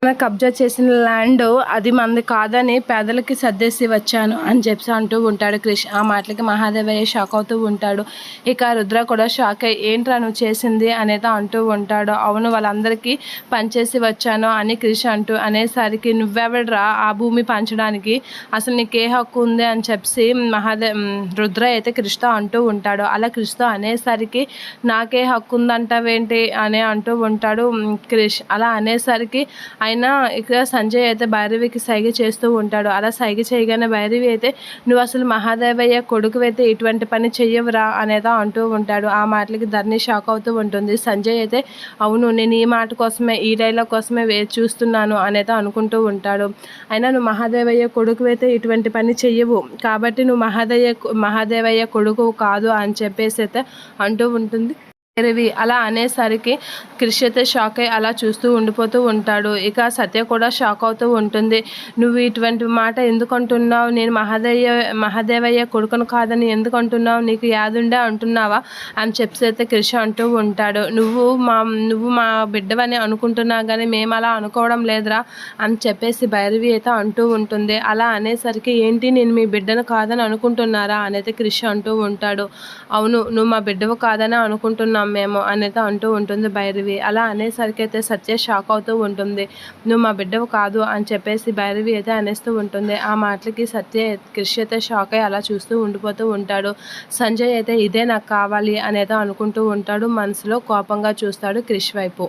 కబ్జా చేసిన ల్యాండ్ అది మనది కాదని పేదలకి సర్దేసి వచ్చాను అని చెప్పి అంటూ ఉంటాడు క్రిష్. ఆ మాటలకి మహాదేవయ్య షాక్ అవుతూ ఉంటాడు. ఇక రుద్ర కూడా షాక్ అయ్యి ఏంట్రా నువ్వు చేసింది అనేది అంటూ ఉంటాడు. అవును వాళ్ళందరికీ పనిచేసి వచ్చాను అని క్రిష్ అంటూ అనేసరికి నువ్వెవడ్రా ఆ భూమి పంచడానికి, అసలు నీకే హక్కు ఉంది అని చెప్పి రుద్ర అయితే క్రిష్తో అంటూ ఉంటాడు. అలా క్రిష్తో అనేసరికి నాకే హక్కు ఉందంటావేంటి అని అంటూ ఉంటాడు క్రిష్. అలా అనేసరికి అయినా ఇక సంజయ్ అయితే భైరవికి సైగ చేస్తూ ఉంటాడు. అలా సైగ చేయగానే భైరవి అయితే నువ్వు అసలు మహాదేవయ్య కొడుకు అయితే ఇటువంటి పని చెయ్యవురా అనేదా అంటూ ఉంటాడు. ఆ మాటలకి ధరణి షాక్ అవుతూ ఉంటుంది. సంజయ్ అయితే అవును నేను ఈ మాట కోసమే ఈ డైలాగ్ కోసమే చూస్తున్నాను అనేది అనుకుంటూ ఉంటాడు. అయినా నువ్వు మహాదేవయ్య కొడుకు అయితే ఇటువంటి పని చెయ్యవు కాబట్టి నువ్వు మహాదేవయ్య కొడుకు కాదు అని చెప్పేసి అయితే అంటూ ఉంటుంది భైరవి. అలా అనేసరికి క్రిష్ అయితే షాక్ అయ్యి అలా చూస్తూ ఉండిపోతూ ఉంటాడు. ఇక సత్య కూడా షాక్ అవుతూ ఉంటుంది. నువ్వు ఇటువంటి మాట ఎందుకు అంటున్నావు, నేను మహాదేవయ్య కొడుకును కాదని ఎందుకు అంటున్నావు, నీకు యాదుండే అంటున్నావా అని చెప్పి అయితే క్రిష్ అంటూ ఉంటాడు. నువ్వు మా బిడ్డవని అనుకుంటున్నావు కానీ మేము అలా అనుకోవడం లేదురా అని చెప్పేసి భైరవి అయితే అంటూ ఉంటుంది. అలా అనేసరికి ఏంటి నేను మీ బిడ్డను కాదని అనుకుంటున్నారా అనేది క్రిష్ అంటూ ఉంటాడు. అవును నువ్వు మా బిడ్డవు కాదని అనుకుంటున్నాం మేము అనేది అంటూ ఉంటుంది భైరవి. అలా అనేసరికి అయితే సత్య షాక్ అవుతూ ఉంటుంది. నువ్వు మా బిడ్డవు కాదు అని చెప్పేసి భైరవి అయితే అనేస్తూ ఉంటుంది. ఆ మాటలకి సత్య క్రిష్ అయితే షాక్ అయ్యి అలా చూస్తూ ఉండిపోతూ ఉంటాడు. సంజయ్ అయితే ఇదే నాకు కావాలి అనేది అనుకుంటూ ఉంటాడు. మనసులో కోపంగా చూస్తాడు క్రిష్ వైపు.